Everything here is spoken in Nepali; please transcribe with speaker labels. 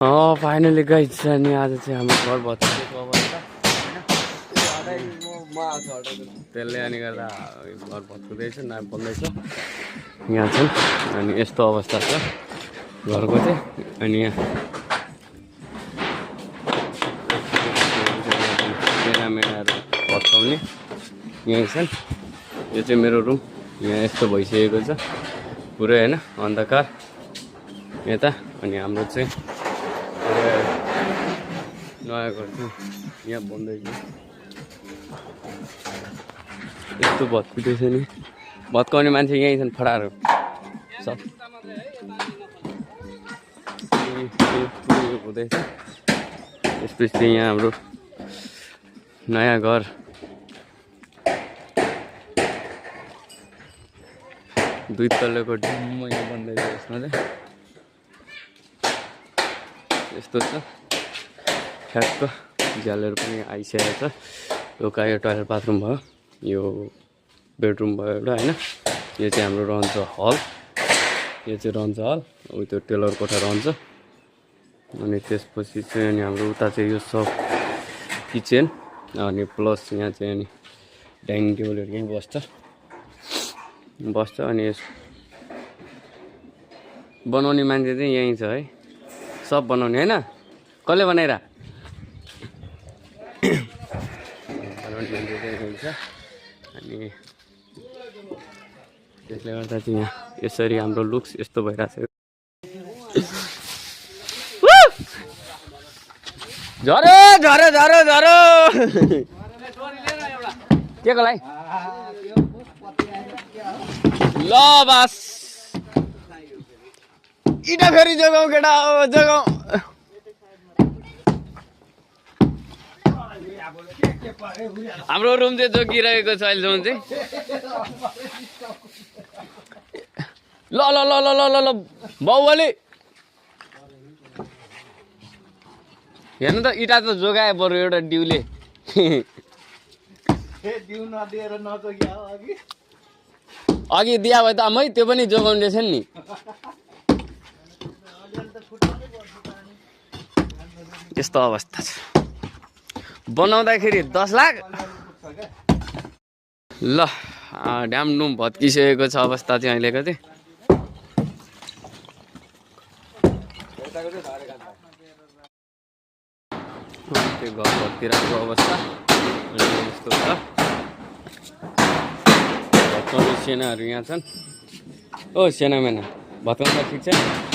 Speaker 1: फाइनली गाइस अनि आज चाहिँ हाम्रो घर भत्किएको अवस्था त्यसले अनि गर्दा घर भत्किँदैछ बन्दैछ यहाँ चाहिँ अनि यस्तो अवस्था छ घरको चाहिँ अनि यहाँ मेराहरू भत्काउने यहीँ छन् यो चाहिँ मेरो रुम यहाँ यस्तो भइसकेको छ पुरै होइन अन्धकार यता अनि हाम्रो चाहिँ नयाँ घर चाहिँ यहाँ बन्दैछ यस्तो भत्किँदैछ नि भत्काउने मान्छे यहीँ छन् फडाहरू सब हुँदैछ यसपछि चाहिँ यहाँ हाम्रो नयाँ घर दुई तल्लेको ढुम्म यहाँ बन्दैछ यसमा चाहिँ यस्तो छ ठ्याक्क झ्यालहरू पनि आइसकेको छ यो टोयलेट बाथरुम भयो यो बेडरुम भयो एउटा होइन यो चाहिँ हाम्रो रहन्छ हल यो चाहिँ रहन्छ हल त्यो टेलर कोठा रहन्छ अनि त्यसपछि चाहिँ अनि हाम्रो उता चाहिँ यो सब किचन अनि प्लस यहाँ चाहिँ अनि डाइनिङ टेबलहरू यहीँ बस्छ अनि यस बनाउने मान्छे चाहिँ यहीँ छ है सब बनाउने होइन कसले बनाइरा हुन्छ अनि त्यसले गर्दा चाहिँ यहाँ यसरी हाम्रो लुक्स यस्तो भइरहेको छ झरो झरो झरो झरो के को लागि ल बास इटा फेरि जगाऊ केटा जगाऊ हाम्रो रुम चाहिँ जोगिरहेको छ अहिलेसम्म चाहिँ ल ल ल ल ल ल ल बाउले हेर्नु त इटा त जोगाए बरु एउटा डिउले अघि दिया भए त मै त्यो पनि जोगाउने छ नि यस्तो अवस्था छ बनाउँदाखेरि 10 लाख ल ड्याम डुम भत्किसकेको छ अवस्था चाहिँ अहिलेको चाहिँ त्यो घर भत्किरहेको अवस्था यस्तो छ भत्काउने सेनाहरू यहाँ छन् ओ सेनामेना भत्काउँदा ठिक छ